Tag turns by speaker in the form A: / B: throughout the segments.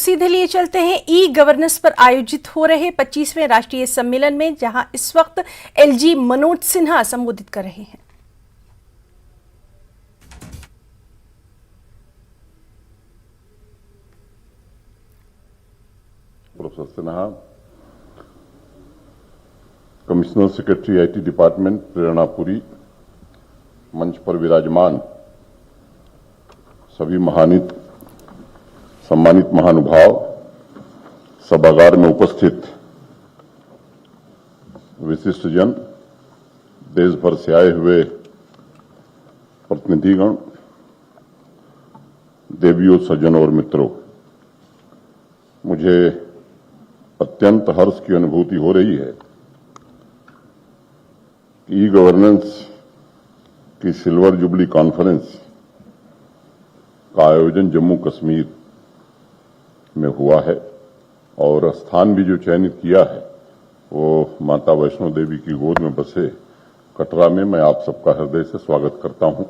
A: सीधे लिए चलते हैं ई गवर्नेंस पर आयोजित हो रहे 25वें राष्ट्रीय सम्मेलन में, जहां इस वक्त एलजी मनोज सिन्हा संबोधित कर रहे हैं।
B: Professor Sinha, commissioner secretary IT department Prernapuri, मंच पर विराजमान सभी सम्मानित महानुभाव, सभागार में उपस्थित विशिष्ट जन, देश भर से आए हुए प्रतिनिधिगण, देवियों, सज्जनों और मित्रों, मुझे अत्यंत हर्ष की अनुभूति हो रही है कि ई गवर्नेंस की सिल्वर जुबली कॉन्फ्रेंस का आयोजन जम्मू कश्मीर में हुआ है और स्थान भी जो चयनित किया है वो माता वैष्णो देवी की गोद में बसे कटरा में। मैं आप सबका हृदय से स्वागत करता हूं,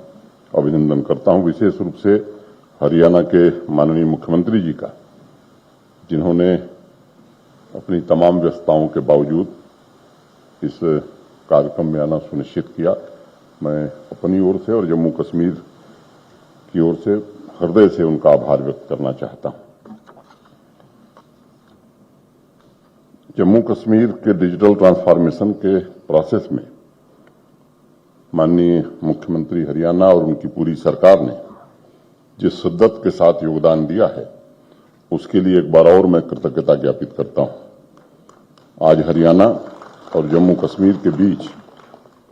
B: अभिनंदन करता हूं, विशेष रूप से हरियाणा के माननीय मुख्यमंत्री जी का, जिन्होंने अपनी तमाम व्यस्तताओं के बावजूद इस कार्यक्रम में आना सुनिश्चित किया। मैं अपनी ओर से और जम्मू कश्मीर की ओर से हृदय से उनका आभार व्यक्त करना चाहता हूं। जम्मू कश्मीर के डिजिटल ट्रांसफॉर्मेशन के प्रोसेस में माननीय मुख्यमंत्री हरियाणा और उनकी पूरी सरकार ने जिस शिद्दत के साथ योगदान दिया है, उसके लिए एक बार और मैं कृतज्ञता ज्ञापित करता हूं। आज हरियाणा और जम्मू कश्मीर के बीच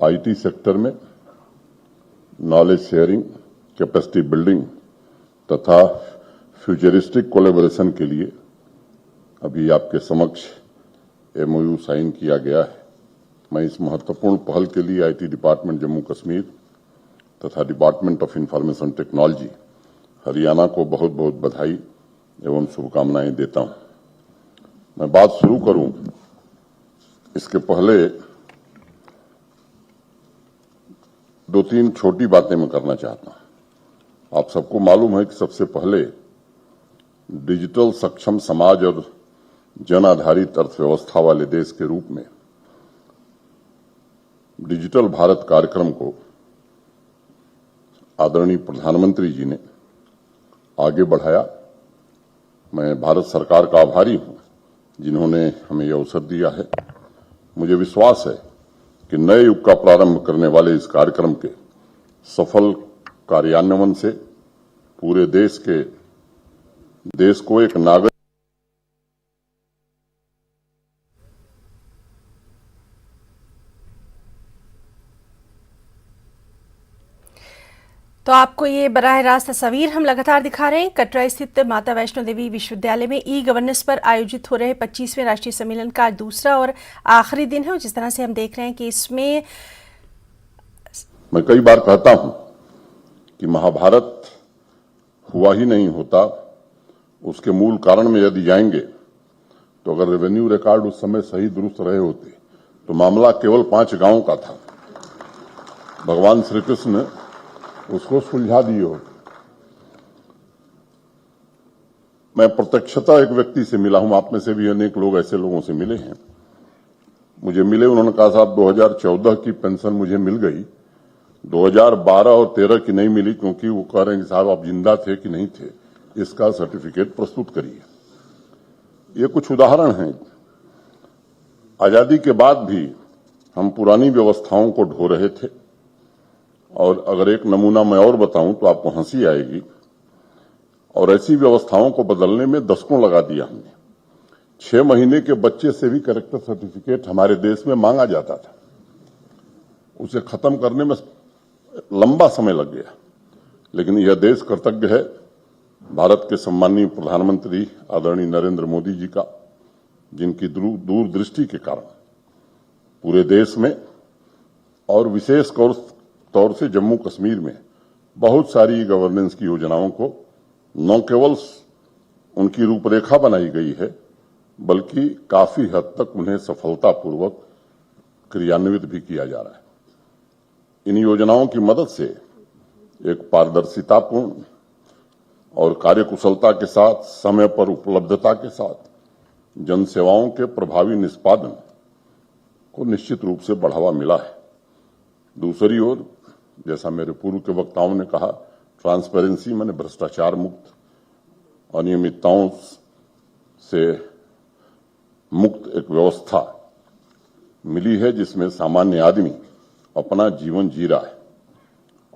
B: आईटी सेक्टर में नॉलेज शेयरिंग, कैपेसिटी बिल्डिंग तथा फ्यूचरिस्टिक कोलैबोरेशन के लिए अभी आपके समक्ष एमओयू साइन किया गया है। मैं इस महत्वपूर्ण पहल के लिए आईटी डिपार्टमेंट जम्मू कश्मीर तथा department of information technology Haryana को बहुत बहुत बधाई एवं शुभकामनाएं देता हूं। मैं बात शुरू करूं इसके पहले दो तीन छोटी बातें मैं करना चाहता हूं। आप सबको मालूम है कि सबसे पहले डिजिटल सक्षम समाज और जन आधारित अर्थव्यवस्था वाले देश के रूप में डिजिटल भारत कार्यक्रम को आदरणीय प्रधानमंत्री जी ने आगे बढ़ाया। मैं भारत सरकार का आभारी हूं जिन्होंने हमें यह अवसर दिया है। मुझे विश्वास है कि नए युग का प्रारंभ करने वाले इस कार्यक्रम के सफल कार्यान्वयन से पूरे देश को एक नागरिक
A: तो आपको ये बराह रास्त तस्वीर हम लगातार दिखा रहे हैं। कटरा स्थित माता वैष्णो देवी विश्वविद्यालय में ई गवर्नेंस पर आयोजित हो रहे 25वें राष्ट्रीय सम्मेलन का दूसरा और आखिरी दिन है। और जिस तरह से हम देख रहे हैं कि इसमें
B: मैं कई बार कहता हूं कि महाभारत हुआ ही नहीं होता। उसके मूल कारण में यदि जाएंगे तो अगर रेवेन्यू रिकॉर्ड उस समय सही दुरुस्त रहे होते तो मामला केवल 5 गांवों का था। भगवान श्री कृष्ण ने उसको सुलझा दिए होते। मैं प्रत्यक्षता एक व्यक्ति से मिला हूं, आप में से भी अनेक लोग ऐसे लोगों से मिले हैं। मुझे मिले, उन्होंने कहा साहब 2014 की पेंशन मुझे मिल गई, 2012 और 13 की नहीं मिली, क्योंकि वो कह रहे हैं कि साहब आप जिंदा थे कि नहीं थे, इसका सर्टिफिकेट प्रस्तुत करिए। ये कुछ उदाहरण हैं। आजादी के बाद भी हम पुरानी व्यवस्थाओं को ढो रहे थे। और अगर एक नमूना मैं और बताऊं तो आपको हंसी आएगी। और ऐसी व्यवस्थाओं को बदलने में दशकों लगा दिया हमने। 6 महीने के बच्चे से भी कैरेक्टर सर्टिफिकेट हमारे देश में मांगा जाता था। उसे खत्म करने में लंबा समय लग गया। लेकिन यह देश कृतज्ञ है भारत के सम्माननीय प्रधानमंत्री आदरणीय नरेंद्र मोदी जी का, जिनकी दूरदृष्टि के कारण पूरे देश में और विशेष तौर से जम्मू कश्मीर में बहुत सारी गवर्नेंस की योजनाओं को न केवल उनकी रूपरेखा बनाई गई है, बल्कि काफी हद तक उन्हें सफलतापूर्वक क्रियान्वित भी किया जा रहा है। इन योजनाओं की मदद से एक पारदर्शितापूर्ण और कार्यकुशलता के साथ, समय पर उपलब्धता के साथ जन सेवाओं के प्रभावी निष्पादन को निश्चित रूप से बढ़ावा मिला है। दूसरी ओर, जैसा मेरे पूर्व के वक्ताओं ने कहा, ट्रांसपेरेंसी माने भ्रष्टाचार मुक्त, अनियमितताओं से मुक्त एक व्यवस्था मिली है जिसमें सामान्य आदमी अपना जीवन जी रहा है।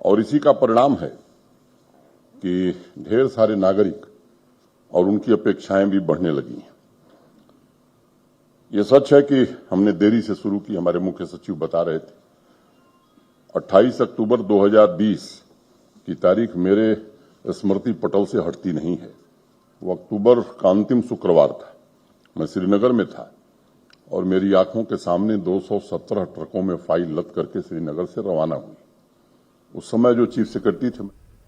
B: और इसी का परिणाम है कि ढेर सारे नागरिक और उनकी अपेक्षाएं भी बढ़ने लगी हैं। ये सच है कि हमने देरी से शुरू की, हमारे मुख्य सचिव बता रहे थे। 28 अक्टूबर 2020 की तारीख मेरे स्मृति पटल से हटती नहीं है। वो अक्टूबर का अंतिम शुक्रवार था। मैं श्रीनगर में था और मेरी आंखों के सामने 217 ट्रकों में फाइल लद करके श्रीनगर से रवाना हुई। उस समय जो चीफ सेक्रेटरी थे